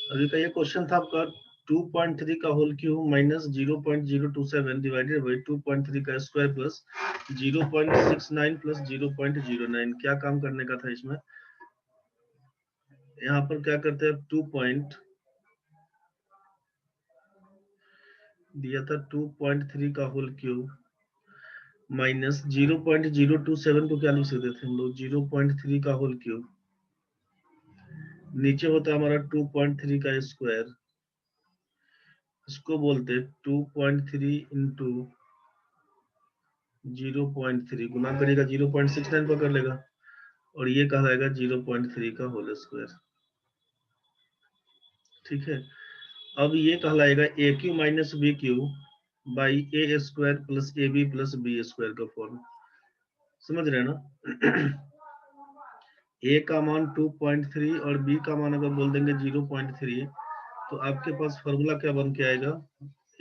अभी का ये क्वेश्चन था आपका 2.3 का whole cube minus 0.027 divided by 2.3 का स्क्वायर प्लस 0.69 प्लस 0.09। क्या काम करने का था इसमें? यहाँ पर क्या करते हैं, 2 पॉइंट दिया था 2.3 का होल क्यूब माइनस 0.027 को क्या लिख सकते थे हम लोग, 0.3 का होल क्यूब, नीचे होता है हमारा 2.3 का स्क्वायर, इसको बोलते 2.3 इंटू 0.3 गुना करेगा 0.69 पकड़ लेगा, और ये कहलाएगा 0.3 का होल स्क्वायर। ठीक है, अब ये कहलाएगा A cube minus B cube by A square plus A B plus B square का फॉर्म। समझ रहे हैं ना? ए का मान 2.3 और बी का मान अगर बोल देंगे 0.3, तो आपके पास फॉर्मूला क्या बन के आएगा,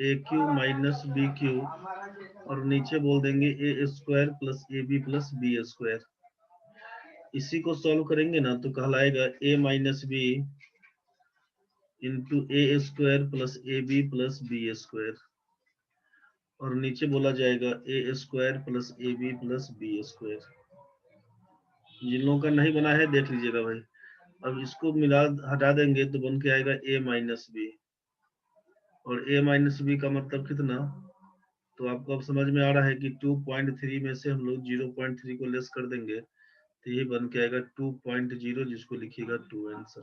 a cube minus B cube, और नीचे बोल देंगे a square plus A B plus B square. इसी को सॉल्व करेंगे ना तो कहलाएगा a minus b into a square plus A B plus B square, और नीचे बोला जाएगा a square plus A B plus B square. जिन लोगों का नहीं बना है देख लीजिएगा भाई। अब इसको मिला हटा देंगे तो बन के आएगा ए माइनस बी, और ए माइनस बी का मतलब कितना, तो आपको अब समझ में आ रहा है कि 2.3 में से हम लोग 0.3 को लेस कर देंगे तो ये बन के आएगा 2.0, जिसको लिखिएगा 2 आंसर।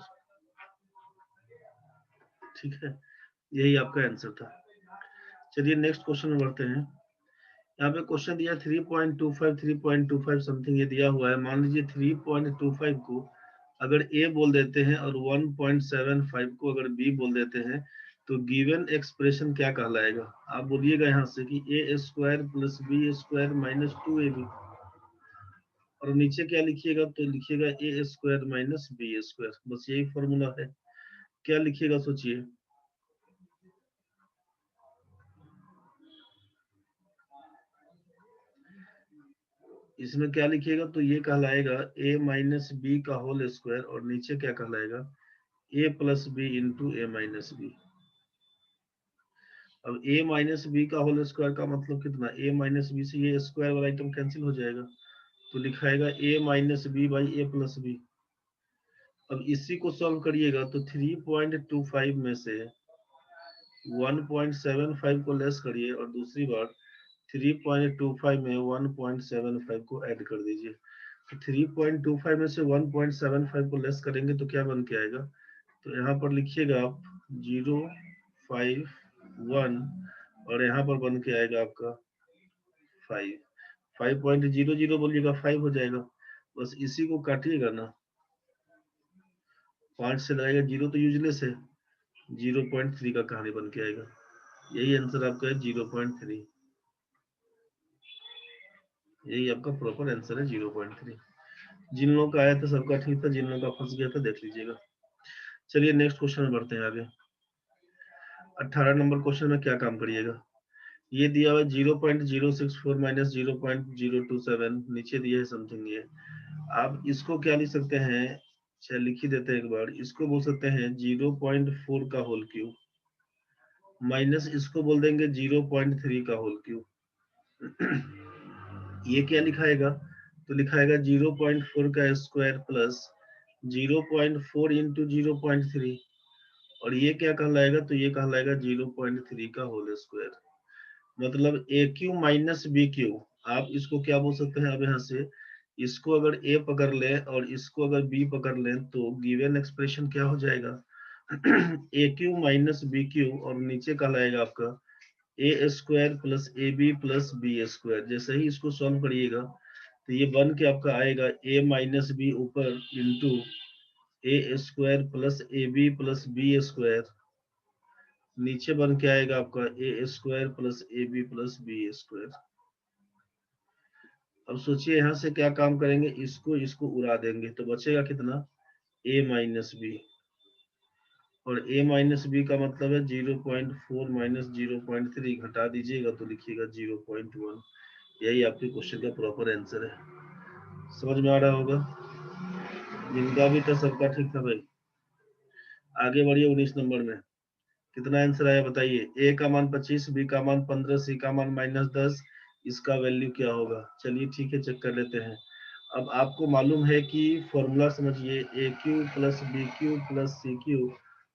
ठीक है, यही आपका आंसर था। चलिए नेक्स्ट क्वेश्चन में बढ़ते हैं। यहाँ पे क्वेश्चन दिया 3.25 समथिंग ये दिया हुआ है। मान लीजिए 3.25 को अगर ए बोल देते हैं और 1.75 को अगर बी बोल देते हैं तो गिवन एक्सप्रेशन क्या कहलाएगा? आप बोलिएगा यहाँ से कि a square plus B square minus 2ab, और नीचे क्या लिखिएगा, तो लिखिएगा a square minus b square. बस यही फॉर्मूला है। क्या लिखिएगा सोचिए? इसमें क्या लिखिएगा, तो ये कहलाएगा ए माइनस बी का होल स्क्वायर, और नीचे क्या कहलाएगा, ए plus B into a minus B. अब ए माइनस बी का होल स्क्वायर का मतलब कितना, ए माइनस बी से ये स्क्वायर वाला आइटम कैंसिल हो जाएगा, तो लिखाएगा a minus b by a plus b. अब इसी को सॉल्व करिएगा तो 3.25 में से 1.75 को लेस करिए, और दूसरी बार 3.25 में 1.75 को ऐड कर दीजिए। तो 3.25 में से 1.75 को लेस करेंगे तो क्या बन के आएगा, तो यहाँ पर लिखिएगा आप 0.51, और यहाँ पर बन के आएगा आपका 5, 5.00 बोलिएगा 5 हो जाएगा। बस इसी को काटिएगा ना, 5 से लगाएगा 0 तो यूजलेस है, 0.3 का कहानी बन के आएगा। यही आंसर आपका है 0.3, यही आपका प्रॉपर आंसर है 0.3। जिन लोगों का आया था सबका ठीक था, जिन लोगों का फंस गया था देख लीजिएगा। चलिए नेक्स्ट क्वेश्चन में बढ़ते हैं आगे। 18 नंबर क्वेश्चन में क्या काम करिएगा, ये दिया हुआ 0.064 माइनस 0.027, नीचे दिया है समथिंग। ये आप इसको क्या लिख सकते हैं, चलिए लिख ही देते हैं एक बार। इसको बोल सकते हैं 0.4 का होल क्यूब माइनस इसको बोल देंगे 0.3 का होल क्यूब। ये क्या लिखाएगा, तो लिखाएगा 0.4 का स्क्वायर प्लस 0.4 इंटू 0.3, और ये क्या कहलाएगा, तो ये कहलाएगा 0.3 का होल स्क्वायर। मतलब ए क्यू माइनस बी क्यू, आप इसको क्या बोल सकते हैं, अब यहाँ से इसको अगर ए पकड़ लें और इसको अगर बी पकड़ लें तो गिवन एक्सप्रेशन क्या हो जाएगा, a cube minus B cube, और नीचे कहलाएगा आपका a square plus A B plus B square. जैसे ही इसको सॉल्व करिएगा तो ये बन के आपका आएगा ए माइनस बी ऊपर into a square plus A B plus B square, नीचे बन के आएगा आपका a square plus A B plus B square. अब सोचिए यहाँ से क्या काम करेंगे, इसको इसको उड़ा देंगे तो बचेगा कितना, ए माइनस बी, और ए माइनस बी का मतलब है 0.4 माइनस 0.3, घटा दीजिएगा तो लिखिएगा 0.1। यही आपके क्वेश्चन का प्रॉपर आंसर है। समझ में आ रहा होगा, जिनका भी था सबका ठीक था भाई। आगे बढ़िए 19 नंबर में कितना आंसर आया बताइए। ए का मान 25, बी का मान 15, सी का मान -10, इसका वैल्यू क्या होगा। चलिए ठीक है, चेक कर लेते हैं। अब आपको मालूम है कि फॉर्मूला समझिए, a cube plus b cube plus c cube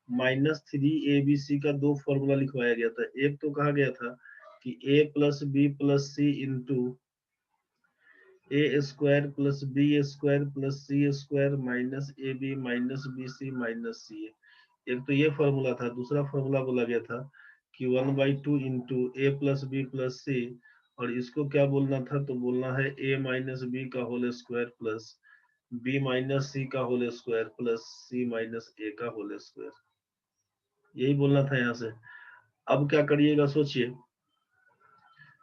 -3abc का दो फॉर्मूला लिखवाया गया था। एक तो कहा गया था कि a plus B plus c into a square plus B square plus c square minus a b minus b c minus c. एक तो ये फॉर्मूला था। दूसरा फॉर्मूला बोला गया था कि 1/2 into a plus B plus c, और इसको क्या बोलना था, तो बोलना है ए माइनस बी का whole square plus b minus c का whole square plus c minus a का होल स्क्वायर। यही बोलना था यहाँ से। अब क्या करिएगा सोचिए।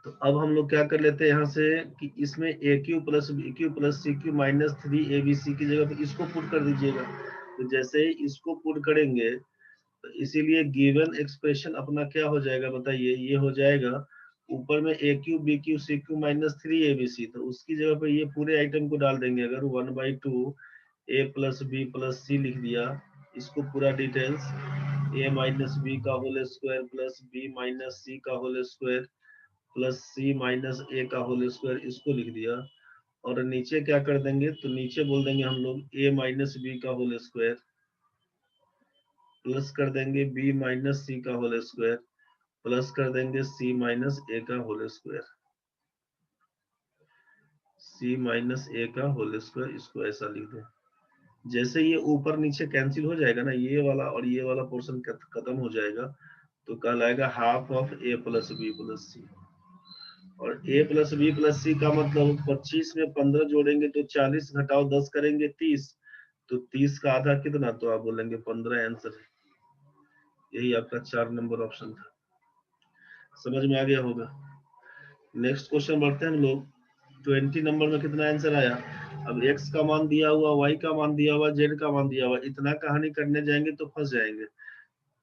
तो अब हम लोग क्या कर लेते हैं यहाँ से कि इसमें a cube plus b cube plus c cube -3abc की जगह पे इसको पुट कर दीजिएगा। तो जैसे ही इसको पुट करेंगे तो इसीलिए गिवन एक्सप्रेशन अपना क्या हो जाएगा बताइए, ये हो जाएगा ऊपर में a cube b cube c cube -3abc, तो उसकी जगह पे ये पूरे आइटम को डाल देंगे। अगर 1/2 a plus B plus c लिख दिया, इसको पूरा डिटेल्स ए माइनस बी का whole square plus b minus c का whole square plus c minus a का होल स्क्वायर, इसको लिख दिया। और नीचे क्या कर देंगे, तो नीचे बोल देंगे हम लोग ए माइनस बी का होल स्क्वायर प्लस कर देंगे बी माइनस सी का होल स्क्वायर प्लस कर देंगे सी माइनस ए का whole square, C minus a का होल स्क्वायर, इसको ऐसा लिख दें। जैसे ये ऊपर नीचे कैंसिल हो जाएगा ना, ये वाला और ये वाला पोर्शन खत्म हो जाएगा, तो कहलाएगा half of a plus B plus c. और a plus B plus c का मतलब 25 में 15 जोड़ेंगे तो 40 घटाओ 10 करेंगे 30, तो 30 का आधा कितना, तो आप बोलेंगे 15 आंसर है। यही आपका 4 नंबर ऑप्शन था। समझ में आ गया होगा। नेक्स्ट क्वेश्चन बढ़ते हैं हम लोग। 20 नंबर में कितना आंसर आया। अब x का मान दिया हुआ, y का मान दिया हुआ, z का मान दिया हुआ, इतना कहानी करने जाएंगे तो फंस जाएंगे।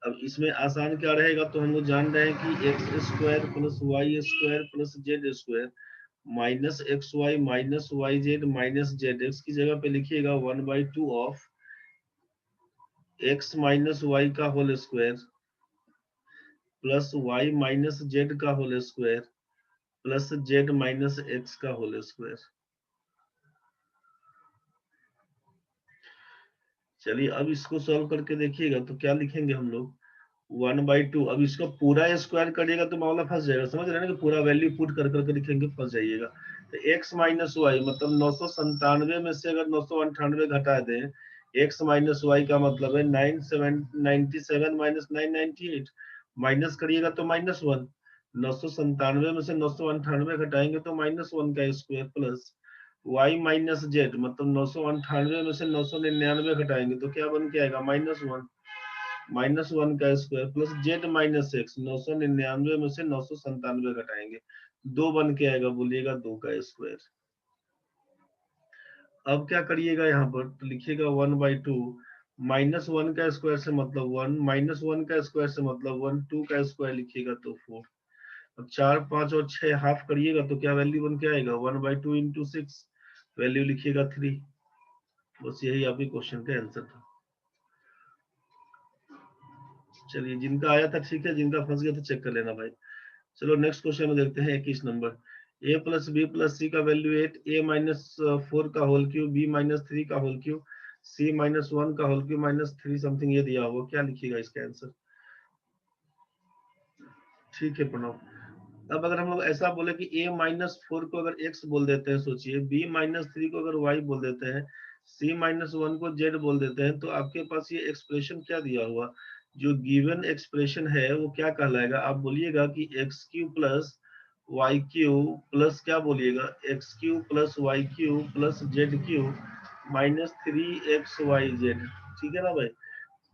अब इसमें आसान क्या रहेगा, तो हम लोग जान रहे हैं कि x square plus y square plus z square minus x y minus y z minus z x की जगह पे लिखिएगा 1/2 ऑफ एक्स माइनस वाई का whole square plus y minus z का whole square plus z minus x का whole square. चलिए अब इसको सॉल्व करके देखिएगा तो क्या लिखेंगे हम लोग 1/2। अब इसको पूरा स्क्वायर करिएगा तो मामला फंस जाएगा। समझ रहे हैं ना कि पूरा वैल्यू पुट कर करके लिखेंगे, फंस जाइएगा। तो x माइनस वाई मतलब 997 में से अगर 998 घटा दें, x माइनस वाई का मतलब है 997 माइनस 998, माइनस करिएगा तो -1। 997 में से 998 घटाएंगे तो -1 का square plus y minus Z मतलब 998 में से 999 घटाएंगे तो क्या बन के आएगा -1, -1 का square plus z minus x 999 में से 997 घटाएंगे, 2 बन के आएगा, बोलिएगा 2 का स्क्वायर। अब क्या करिएगा यहाँ पर, तो लिखिएगा 1/2 -1 का स्क्वायर से मतलब 1 -1 का स्क्वायर से मतलब 1, 2 का स्क्वायर लिखिएगा तो 4। अब 4, 5 और 6 हाफ करिएगा तो क्या वैल्यू बन के आएगा 1/2 इंटू 6, वैल्यू लिखिएगा 3। बस यही आपके क्वेश्चन का आंसर था। चलिए जिनका आया था ठीक है, जिनका फंस गया तो चेक कर लेना भाई। चलो नेक्स्ट क्वेश्चन में देखते हैं 21 number. a plus B plus c का वैल्यू 8, a -4 का होल क्यूब, b -3 का होल क्यूब, c -1 का होल क्यूब -3 समथिंग ये दिया हुआ, क्या लिखिएगा इसका आंसर। ठीक है प्रणव। अब अगर हम लोग ऐसा बोले कि a -4 को अगर x बोल देते हैं, सोचिए b -3 को अगर y बोल देते हैं, c -1 को z बोल देते हैं, तो आपके पास ये एक्सप्रेशन क्या दिया हुआ, जो गिवन एक्सप्रेशन है वो क्या कहलाएगा। आप बोलिएगा कि X cube plus Y cube plus क्या बोलिएगा, X cube plus Y cube plus Z cube -3xyz। ठीक है ना भाई।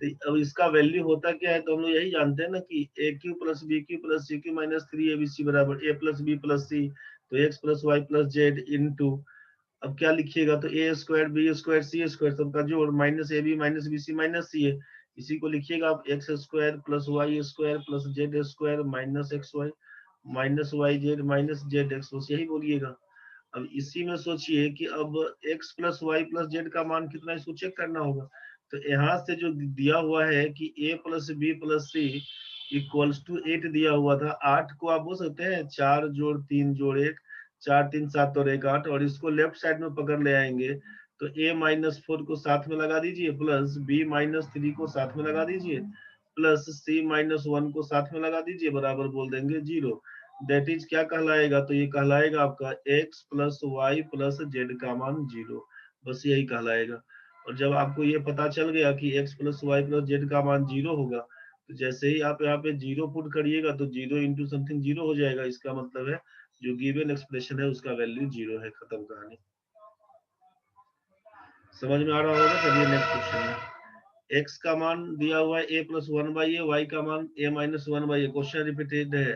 तो अब इसका वैल्यू होता क्या है, तो हम लोग यही जानते हैं ना कि a cube plus b cube plus c cube -3abc बराबर a plus B plus c, तो x plus Y plus z into, अब क्या लिखिएगा, तो a square b square c square सबका जोड़ minus a b minus b c minus c है। इसी को लिखिएगा आप x square plus y square plus z square minus x y minus y z minus z x, बस यही बोलिएगा। अब इसी में सोचिए कि अब x plus Y plus Z का मान कितना है, इसको चेक करना होगा। तो यहाँ से जो दिया हुआ है कि a plus B plus C equals to 8 दिया हुआ था, 8 को आप बोल सकते हैं 4 जोड़ 3 जोड़ 1, 4 3 7 और 1 8, और इसको लेफ्ट साइड में पकड़ ले आएंगे तो a माइनस 4 को साथ में लगा दीजिए, प्लस b माइनस 3 को साथ में लगा दीजिए, प्लस c माइनस 1 को साथ में लगा दीजिए, बराबर बोल देंगे 0। दैट इज क्या कहलाएगा, तो ये कहलाएगा आपका x plus Y plus Z का मान 0, बस यही कहलाएगा। और जब आपको ये पता चल गया कि x plus Y plus Z का मान 0 होगा, तो जैसे ही आप यहाँ पे 0 पुट करिएगा तो 0 इंटू समथिंग 0 हो जाएगा। इसका मतलब है जो गिवन एक्सप्रेशन है उसका वैल्यू 0 है, खत्म कहानी। समझ में आ रहा होगा। चलिए नेक्स्ट क्वेश्चन है। x का मान दिया हुआ है a प्लस 1/a, y का मान a minus 1/a। Question repeated है,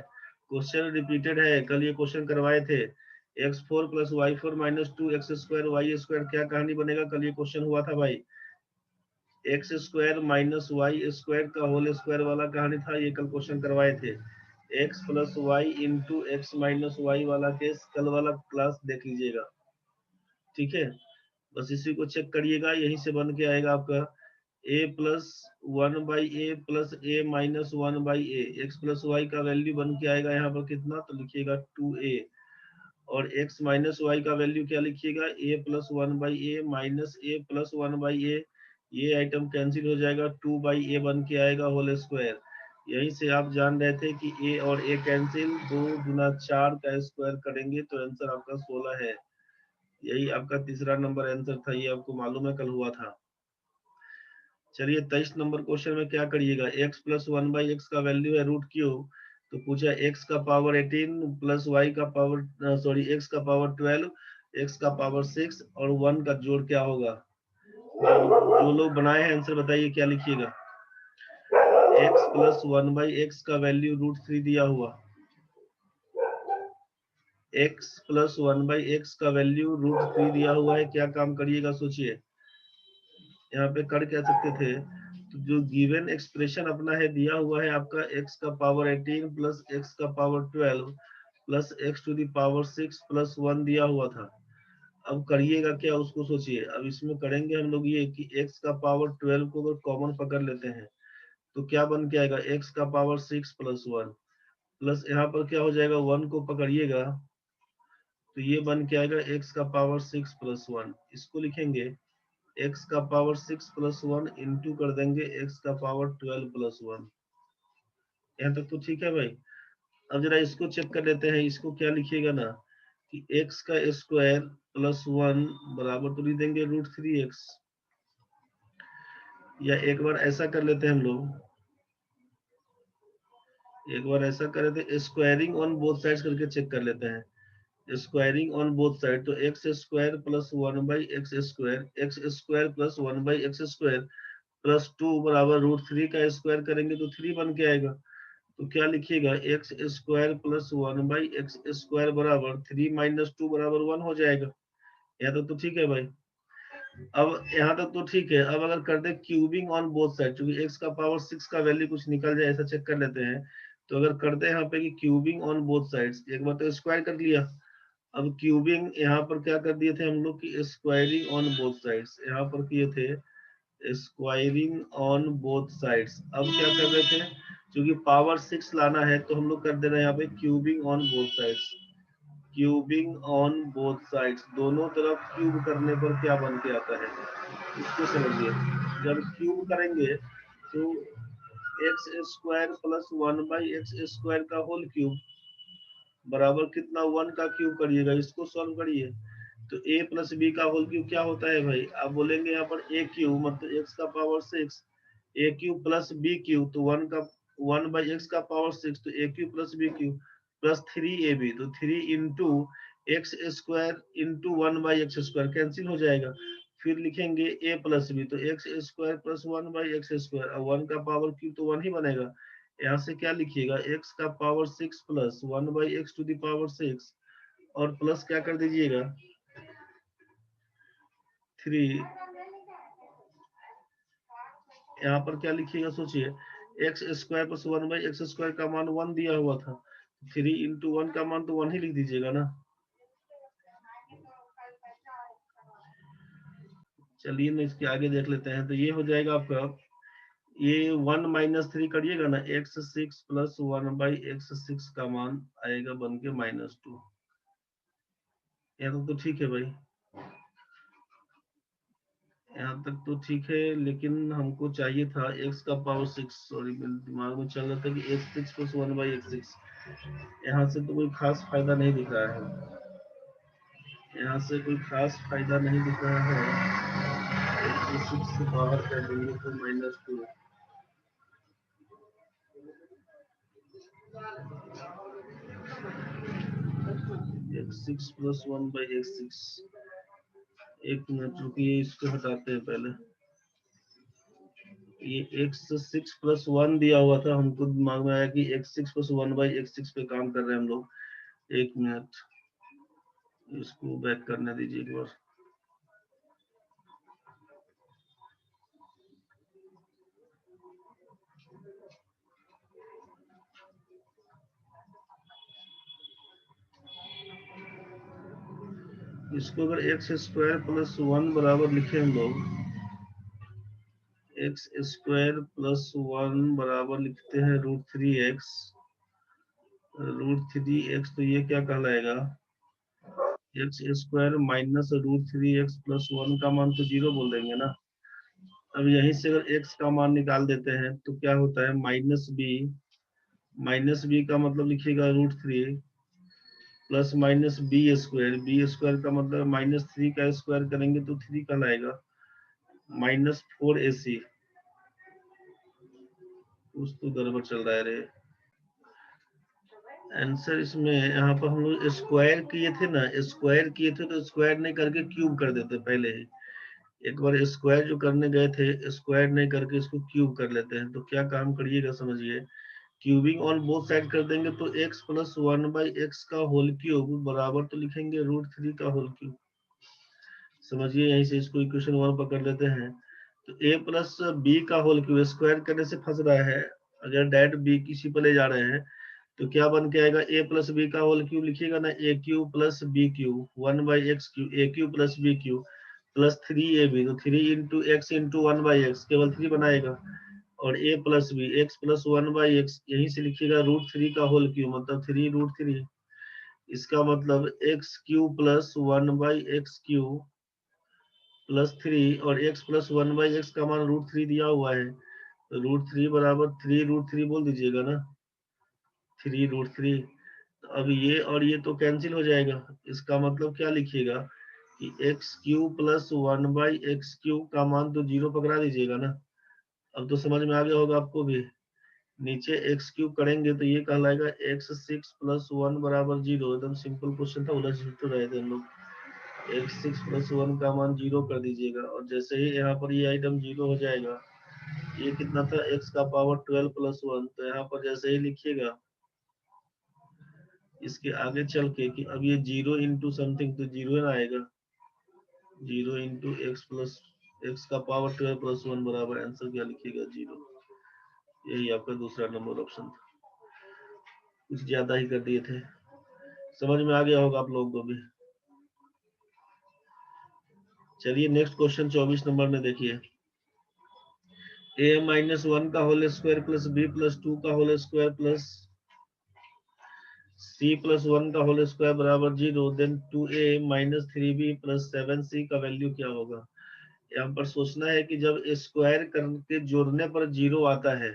क्वेश्चन रिपीटेड है, कल ये क्वेश्चन करवाए थे। x4 plus y4 minus 2x square y square, क्या कहानी बनेगा, कल ये क्वेश्चन हुआ था भाई। X square minus Y square का होल स्क्वायर वाला कहानी था, ये कल क्वेश्चन करवाए थे। X plus Y into X minus Y वाला केस कल वाला क्लास देख लीजिएगा, ठीक है। बस इसी को चेक करिएगा, यहीं से बन के आएगा आपका a plus 1/a plus a minus 1/a। X plus Y का वैल्यू बन के आएगा यहाँ पर कितना, तो लिखिएगा 2a, और x माइनस वाई का वैल्यू क्या लिखिएगा, a plus 1/a minus a plus 1/a। ये आइटम कैंसिल हो जाएगा, 2/a बन के आएगा होल स्क्वायर। यहीं से आप जान रहे थे कि a और a कैंसिल, 2 गुना 4 का स्क्वायर करेंगे तो आंसर आपका 16 है। यही आपका तीसरा नंबर आंसर था, ये आपको मालूम है कल हुआ था। चलिए 23 नंबर क्वेश्चन में क्या करिएगा, x प्लस 1/x का वैल्यू है √q, तो पूछा x का पावर 18 प्लस y का पावर सॉरी x का पावर 12, x का पावर 6 और 1 का जोड़ क्या होगा। जो लोग बनाए हैं आंसर बताइए क्या लिखिएगा। x प्लस 1/x का वैल्यू √3 दिया हुआ, x प्लस 1/x का वैल्यू √3 दिया हुआ है, क्या काम करिएगा सोचिए। यहाँ पे कर क्या सकते थे, तो जो गिवन एक्सप्रेशन अपना है दिया हुआ है आपका x का पावर 18 प्लस x का power 12 plus x to the power 6 plus 1 दिया हुआ था। अब करिएगा क्या उसको सोचिए। अब इसमें करेंगे हम लोग ये कि x का पावर 12 को अगर कॉमन पकड़ लेते हैं तो क्या बन के आएगा, x का पावर 6 प्लस 1, प्लस यहाँ पर क्या हो जाएगा, 1 को पकड़िएगा तो ये बन के आएगा x का पावर 6 प्लस 1। इसको लिखेंगे x का पावर 6 प्लस 1 इंटू कर देंगे x का पावर 12 प्लस 1। यहाँ तक तो ठीक है भाई। अब जरा इसको चेक कर लेते हैं, इसको क्या लिखिएगा ना कि x का स्क्वायर प्लस 1 बराबर तो लिख देंगे √3x, या एक बार ऐसा कर लेते हैं हम लोग, एक बार ऐसा कर लेते हैं, स्क्वायरिंग ऑन बोथ साइड्स करके चेक कर लेते हैं। स्क्वायरिंग ऑन बोथ साइड, तो x square plus 1/x square, x square plus 1/x square plus 2 बराबर √3 का स्क्वायर करेंगे तो 3 बन के आएगा। तो क्या लिखिएगा, x square plus 1/x square बराबर 3 माइनस 2 बराबर 1 हो जाएगा। यहाँ तक तो ठीक है भाई। अब यहाँ तक तो ठीक है। अब अगर कर दे क्यूबिंग ऑन बोथ साइड, क्योंकि x का पावर 6 का वैल्यू कुछ निकल जाए ऐसा चेक कर लेते हैं। तो अगर करते हैं यहाँ पे कि क्यूबिंग ऑन बोथ साइड्स, एक बार तो स्क्वायर कर लिया, अब क्यूबिंग यहाँ पर क्या कर दिए थे हम लोग की स्क्वायरिंग ऑन बोथ साइड्स, यहाँ पर किए थे स्क्वायरिंग ऑन बोथ साइड्स। अब क्या कर रहे थे, क्योंकि पावर 6 लाना है तो हम लोग कर दे रहे हैं यहाँ पे cubing on both sides. Cubing on both sides, दोनों तरफ क्यूब करने पर क्या बन के आता है इसको समझिए। जब क्यूब करेंगे तो x square plus 1/x square का होल क्यूब बराबर कितना, 1 का क्यूब करिएगा, इसको सॉल्व करिए। तो a प्लस बी का होल क्यूब क्या होता है भाई, आप बोलेंगे यहाँ पर a क्यूब मतलब x का power 6, a cube plus b cube तो 1/x का पावर 6, तो a cube plus b cube plus 3ab, तो 3 into x square into 1/x square cancel हो जाएगा। फिर लिखेंगे a प्लस b, तो x square plus 1/x square, और 1 का पावर क्यूब तो 1 ही बनेगा। यहाँ से क्या लिखिएगा, x का power 6 plus 1/x to the power 6, और प्लस क्या कर दीजिएगा 3, यहाँ पर क्या लिखिएगा सोचिए, X square plus 1/x square का मान 1 दिया हुआ था, 3 इंटू 1 का मान तो 1 ही लिख दीजिएगा ना। चलिए ना इसके आगे देख लेते हैं। तो ये हो जाएगा आपका, ये 1 माइनस 3 करिएगा ना, x6 प्लस 1/x6 का मान आएगा बन के -2। यहाँ तो ठीक है भाई, यहाँ तक तो ठीक है, लेकिन हमको चाहिए था x का पावर 6। सॉरी, मेरे दिमाग में चल रहा था कि x6 प्लस 1/x6। यहाँ से तो कोई खास फायदा नहीं दिख रहा है, यहाँ से कोई खास फायदा नहीं दिख रहा है। x6 से बाहर कर देंगे तो -2। x6 प्लस 1/x6, एक मिनट रुकिए, इसको हटाते हैं पहले। ये x6 प्लस 1 दिया हुआ था, हमको दिमाग में आया कि x6 प्लस 1/x6 पे काम कर रहे हैं हम लोग। एक मिनट, इसको बैक करने दीजिए एक बार। इसको अगर x² प्लस 1 बराबर लिखे हम लोग, x² प्लस 1 बराबर लिखते हैं √3x। √3x तो ये क्या कहलाएगा, x² माइनस √3x प्लस 1 का मान तो 0 बोल देंगे ना। अब यहीं से अगर x का मान निकाल देते हैं तो क्या होता है, -b। -b का मतलब लिखिएगा √3 प्लस -b² का मतलब -3 का स्क्वायर करेंगे तो 3 कहलाएगा, -4ac। कुछ तो गड़बड़ चल रहा है रे। आंसर इसमें यहाँ पर हम लोग स्क्वायर किए थे ना, स्क्वायर किए थे तो स्क्वायर नहीं करके क्यूब कर देते पहले ही। एक बार स्क्वायर जो करने गए थे, स्क्वायर नहीं करके इसको क्यूब कर लेते हैं। तो क्या काम करिएगा समझिए, क्यूबिंग ऑन बोथ साइड कर देंगे तो x प्लस 1/x का होल क्यूब बराबर तो लिखेंगे √3 का होल क्यूब। समझिए, यहीं से इसको इक्वेशन 1 पकड़ लेते हैं। तो a प्लस b का होल क्यूब स्क्वायर करने से फंस रहा है, अगर डायरेक्ट b किसी पर ले जा रहे हैं तो क्या बन के आएगा, a प्लस b का होल क्यूब लिखिएगा ना, a cube plus b cube 1/x cube, a cube plus b cube plus 3ab। तो 3 इंटू एक्स इंटू 1/x केवल 3 बनाएगा, और a plus B X plus 1/x यहीं से लिखिएगा √3 का होल क्यूब मतलब 3√3। इसका मतलब x³ प्लस 1/x³ प्लस 3, और x प्लस 1/x का मान √3 दिया हुआ है, तो √3 बराबर 3√3 बोल दीजिएगा ना, 3√3। तो अब ये और ये तो कैंसिल हो जाएगा। इसका मतलब क्या लिखिएगा कि x³ प्लस 1/x³ का मान तो 0 पकड़ा दीजिएगा ना। अब तो समझ में आ गया होगा आपको भी। नीचे x³ करेंगे तो ये कहलाएगा x6 प्लस 1 बराबर 0। एकदम सिंपल क्वेश्चन था, उलझ तो रहे थे हम लोग। x6 प्लस 1 का मान 0 कर दीजिएगा, और जैसे ही यहाँ पर ये आइटम 0 हो जाएगा, ये कितना था, x का पावर 12 प्लस 1। तो यहाँ पर जैसे ही लिखिएगा इसके आगे चल के कि अब ये 0 इंटू समथिंग तो 0 ना आएगा, 0 इंटू एक्स प्लस एक्स का पावर 12 प्लस 1 बराबर आंसर क्या लिखिएगा, 0। यही आपका दूसरा नंबर ऑप्शन था। कुछ ज्यादा ही कर दिए थे, समझ में आ गया होगा आप लोगों को भी। चलिए नेक्स्ट क्वेश्चन 24 नंबर में देखिए, a-1 का whole square plus b plus 2 का whole square plus c plus 1 का होल स्क्वायर बराबर 0, then 2a minus 3b plus 7c का वैल्यू क्या होगा। यहाँ पर सोचना है कि जब स्क्वायर करके जोड़ने पर 0 आता है,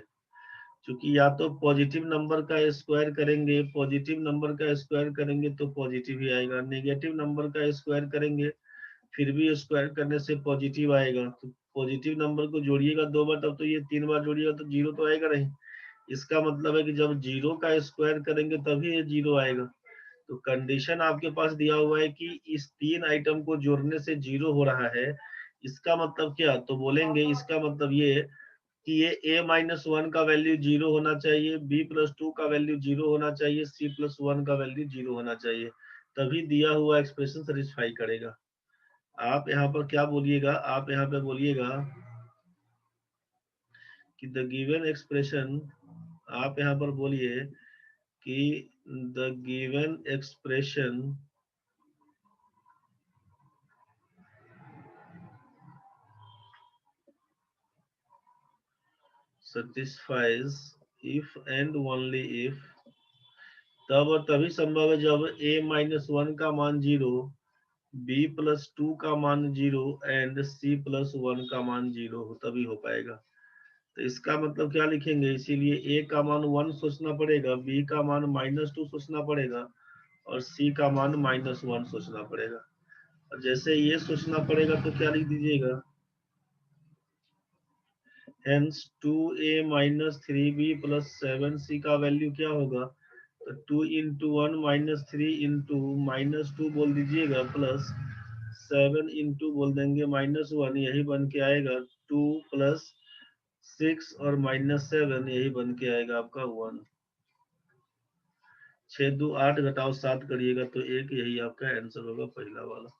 क्योंकि या तो पॉजिटिव नंबर का स्क्वायर करेंगे, पॉजिटिव नंबर का स्क्वायर करेंगे तो पॉजिटिव ही आएगा, नेगेटिव नंबर का स्क्वायर करेंगे फिर भी स्क्वायर करने से पॉजिटिव आएगा। तो पॉजिटिव नंबर को जोड़िएगा 2 बार, तब तो ये 3 बार जोड़िएगा तो 0 तो आएगा नहीं। इसका मतलब है कि जब 0 का स्क्वायर करेंगे तभी ये 0 आएगा। तो कंडीशन आपके पास दिया हुआ है कि इस 3 आइटम को जोड़ने से 0 हो रहा है। इसका मतलब क्या, तो बोलेंगे इसका मतलब ये कि ये a-1 का वैल्यू 0 होना चाहिए, b प्लस 2 का वैल्यू 0 होना चाहिए, c प्लस 1 का वैल्यू 0 होना चाहिए, तभी दिया हुआ एक्सप्रेशन सेटिस्फाई करेगा। आप यहाँ पर क्या बोलिएगा, आप यहाँ पे बोलिएगा कि द गिवन एक्सप्रेशन, आप यहाँ पर बोलिए कि the given expression satisfies if and only if, तब और तभी संभव है जब a-1 का मान 0, b+2 का मान 0 एंड c+1 का मान 0 हो, तभी हो पाएगा। तो इसका मतलब क्या लिखेंगे, इसीलिए a का मान 1 सोचना पड़ेगा, b का मान -2 सोचना पड़ेगा और c का मान -1 सोचना पड़ेगा। और जैसे ये सोचना पड़ेगा तो क्या लिख दीजिएगा, hence 2a - 3b + 7c का वैल्यू क्या होगा, तो 2 × 1 - 3 × -2 बोल दीजिएगा प्लस 7 × बोल देंगे -1, यही बन के आएगा 2 + 6 और -7, यही बन के आएगा आपका 1। 6 2 8 घटाओ 7 करिएगा तो 1, यही आपका आंसर होगा पहला वाला।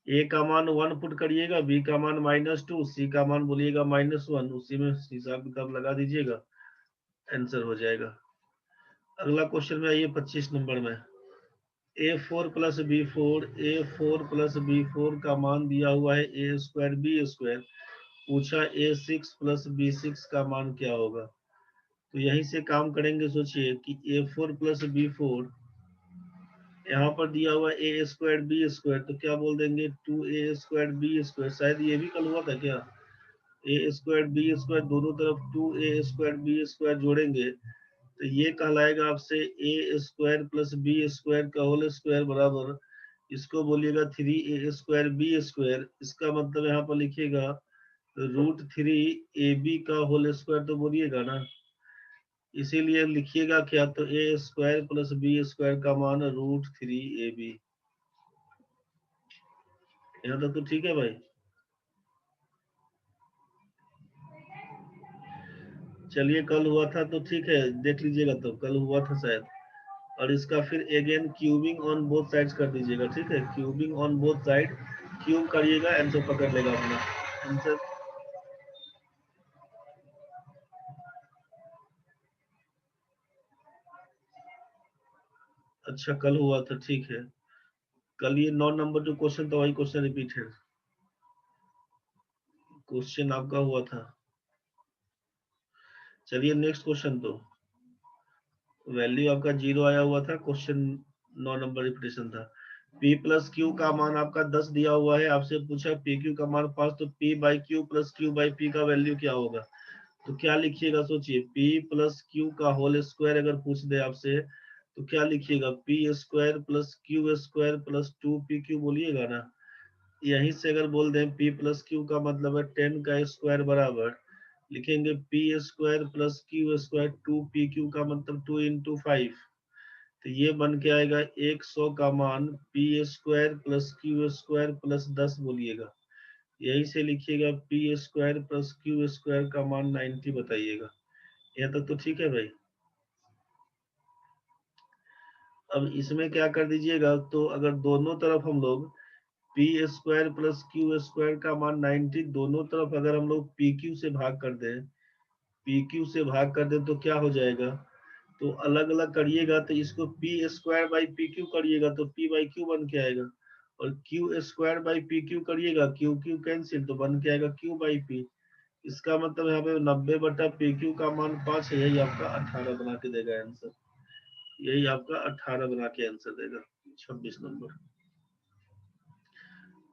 a का मान 1 पुट करिएगा, b का मान -2, c का मान बोलिएगा -1, उसी में हिसाब किताब लगा दीजिएगा, आंसर हो जाएगा। अगला क्वेश्चन में आइए 25 नंबर में, a4 + b4, a4 + b4 का मान दिया हुआ है a² b², पूछा a6 + b6 का मान क्या होगा। तो यहीं से काम करेंगे, सोचिए कि a4 + b4 यहाँ पर दिया हुआ a² b², तो क्या बोल देंगे 2a² b², शायद ये भी कल हुआ था क्या, a² b² दोनों तरफ 2a² b² जोड़ेंगे तो ये कहलाएगा आपसे a² + b² का होल स्क्वायर बराबर, इसको बोलिएगा 3a² b², इसका मतलब यहाँ पर लिखिएगा √3ab का होल स्क्वायर, तो बोलिएगा ना, इसीलिए लिखिएगा क्या, तो a² + b² का मान √3ab। यहाँ तक तो ठीक है भाई। चलिए कल हुआ था तो ठीक है, देख लीजिएगा, तो कल हुआ था शायद। और इसका फिर again cubing on both sides कर दीजिएगा, ठीक है, cubing on both side, cube करिएगा, आंसर पकड़ लेगा अपना आंसर। अच्छा कल हुआ था, ठीक है, कल ये 9 नंबर जो क्वेश्चन था वही क्वेश्चन रिपीट है, क्वेश्चन आपका हुआ था। चलिए नेक्स्ट क्वेश्चन, तो वैल्यू आपका 0 आया हुआ था, क्वेश्चन 9 नंबर रिपीटेशन था। p + q का मान आपका 10 दिया हुआ है, आपसे पूछा p q का मान 5, तो p/q + q/p का वैल्यू क्या होगा। तो क्या लिखिएगा, सोचिए p + q का होल स्क्वायर अगर पूछ दे आपसे तो क्या लिखिएगा, p² + q² + 2pq बोलिएगा ना। यहीं से अगर बोल दें p + q का मतलब है 10 का स्क्वायर बराबर, लिखेंगे p² + q² 2pq का मतलब 2 × 5, तो ये बन के आएगा 100 का मान p² + q² + 10 बोलिएगा, यही से लिखिएगा p² + q² का मान 90 बताइएगा। यहाँ तक तो ठीक है भाई। अब इसमें क्या कर दीजिएगा, तो अगर दोनों तरफ हम लोग p² + q² का मान 90, दोनों तरफ अगर हम लोग pq से भाग कर दें, pq से भाग कर दें तो क्या हो जाएगा, तो अलग अलग करिएगा तो इसको p² / pq करिएगा तो p/q बन के आएगा, और q² / pq करिएगा, q कैंसिल तो बन के आएगा q/p। इसका मतलब यहाँ पे 90/pq का मान 5 है, यही आपका 18 बना के देगा आंसर, यही आपका 18 बना के आंसर देगा 26 नंबर।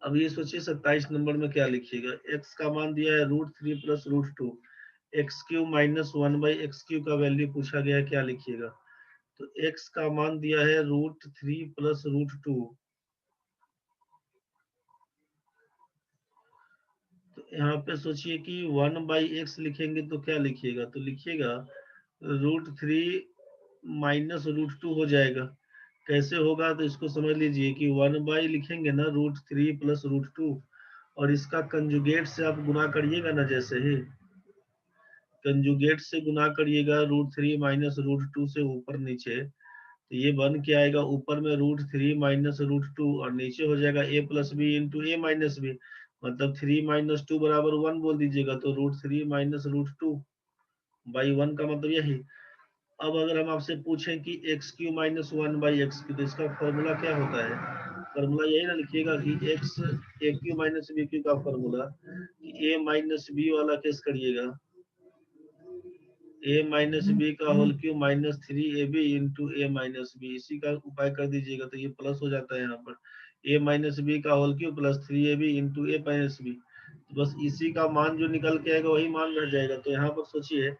अब ये सोचिए 27 नंबर में क्या लिखिएगा, x का मान दिया है √3 + √2, x³ - 1/x³ का वैल्यू पूछा गया है, क्या लिखिएगा। तो x का मान दिया है √3 + √2, तो यहाँ पे सोचिए कि 1/x लिखेंगे तो क्या लिखिएगा, तो लिखिएगा √3 - √2 हो जाएगा। कैसे होगा, तो इसको समझ लीजिए कि 1/ लिखेंगे ना √3 + √2, और इसका कंजुगेट से आप गुना करिएगा ना, जैसे ही कंजुगेट से गुना करिएगा √3 - √2 से ऊपर नीचे, तो ये बन के आएगा ऊपर में √3 - √2 और नीचे हो जाएगा a + b × a - b, मतलब 3 - 2 = 1 बोल दीजिएगा, तो √3 - √2/1 का मतलब यही। अब अगर हम आपसे पूछें कि x³ - 1/x³, तो इसका फॉर्मूला क्या होता है, फॉर्मूला यही ना लिखिएगा कि x a cube minus B cube का फॉर्मूला ए माइनस बी वाला केस करिएगा, ए माइनस बी का whole cube minus 3ab into a minus b, इसी का उपाय कर दीजिएगा तो ये प्लस हो जाता है यहाँ पर ए माइनस बी का whole cube plus 3ab into a minus b, तो बस इसी का मान जो निकल के आएगा वही मान रह जाएगा। तो यहाँ पर सोचिए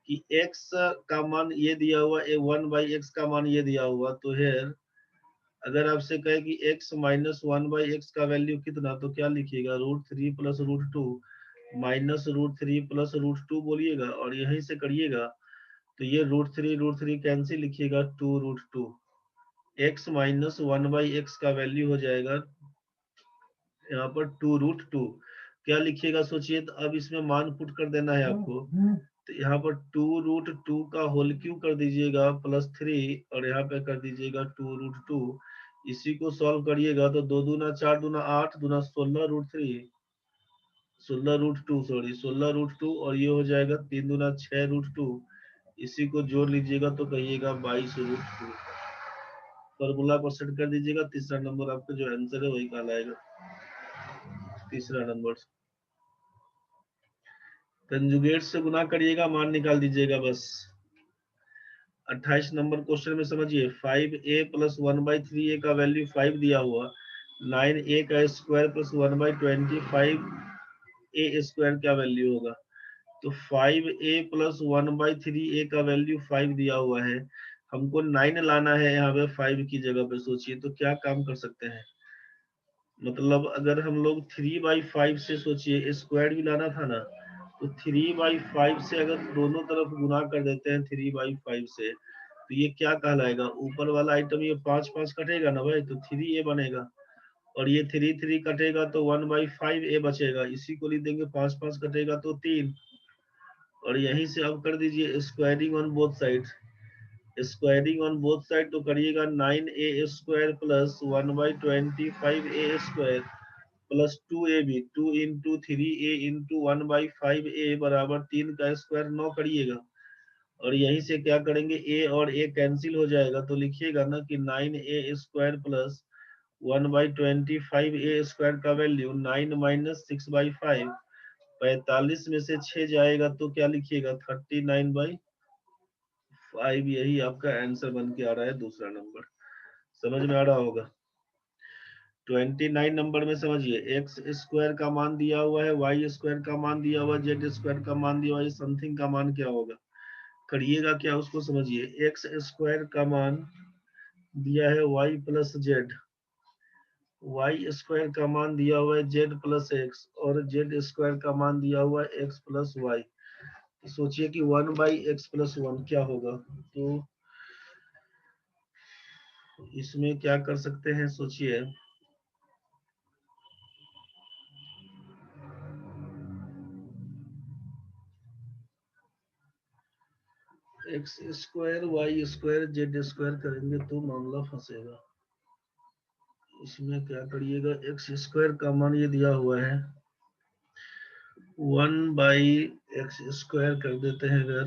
कि x का मान ये दिया हुआ ए 1/x का मान ये दिया हुआ, तो हेयर अगर आपसे कहे कि x माइनस 1/x का वैल्यू कितना, तो क्या लिखिएगा √3 प्लस √2 माइनस √3 प्लस √2 बोलिएगा और यहीं से करिएगा तो ये √3 कैंसिल लिखिएगा 2√2, x माइनस 1/x का वैल्यू हो जाएगा यहाँ पर 2√2। क्या लिखिएगा सोचिए, तो अब इसमें मान पुट कर देना है आपको, तो यहाँ पर 2√2 का होल क्यू कर दीजिएगा प्लस 3 और यहाँ पे कर दीजिएगा 2√2, इसी को सॉल्व करिएगा तो 2 दूना 4 दूना 8 दूना 16√3 16√2 सॉरी 16√2 और ये हो जाएगा 3 दूना 6√2, इसी को जोड़ लीजिएगा तो कहिएगा 22√2। फॉर्मूला को सेट कर दीजिएगा, तीसरा नंबर आपका जो आंसर है वही कहलाएगा। तीसरा नंबर कंजुगेट से गुना करिएगा, मान निकाल दीजिएगा बस। 28 नंबर क्वेश्चन में समझिए 5a प्लस 1/3a का वैल्यू 5 दिया हुआ, 9a का स्क्वायर प्लस 1/25 ए स्क्वायर क्या वैल्यू होगा, तो 5a प्लस 1/3a का वैल्यू 5 दिया हुआ है, हमको 9 लाना है यहाँ पे 5 की जगह पे। सोचिए तो क्या काम कर सकते हैं, मतलब अगर हम लोग 3/5 से सोचिए स्क्वायर भी लाना था ना, तो 3/5 से अगर दोनों तरफ गुना कर देते हैं 3/5 से, तो ये क्या कहलाएगा, ऊपर वाला आइटम ये 5 5 कटेगा ना भाई, तो 3a बनेगा और ये 3 3 कटेगा तो 1/5a बचेगा, इसी को लिख देंगे 5 5 कटेगा तो 3, और यहीं से अब कर दीजिए squaring on both side, squaring on both side तो करिएगा 9a square plus 1/25a square plus 2ab 2 into 3a into 1/5a बराबर 3 का स्क्वायर 9 करिएगा और यहीं से क्या करेंगे a और a कैंसिल हो जाएगा, तो लिखिएगा ना कि 9a square plus 1/25a square का वैल्यू 9 माइनस 6/5, 45 में से 6 जाएगा तो क्या लिखिएगा 39/5, यही आपका आंसर बन के आ रहा है दूसरा नंबर। समझ में आ रहा होगा। 29 नंबर में समझिए एक्स स्क्वायर का मान दिया हुआ है, वाई स्क्वायर का मान दिया हुआ है, जेड स्क्वायर का मान दिया हुआ है, समथिंग का मान क्या होगा, करिएगा क्या उसको समझिए। एक्स स्क्वायर का मान दिया है Y plus Z, Y square का मान दिया हुआ है जेड प्लस एक्स और जेड स्क्वायर का मान दिया हुआ है एक्स प्लस वाई, तो सोचिए कि 1/x प्लस 1 क्या होगा, तो इसमें क्या कर सकते हैं सोचिए, X square Y square Z square करेंगे तो मामला फंसेगा। इसमें क्या करिएगा, एक्स स्क्वायर का मान ये दिया हुआ है 1/x स्क्वायर कर देते हैं अगर,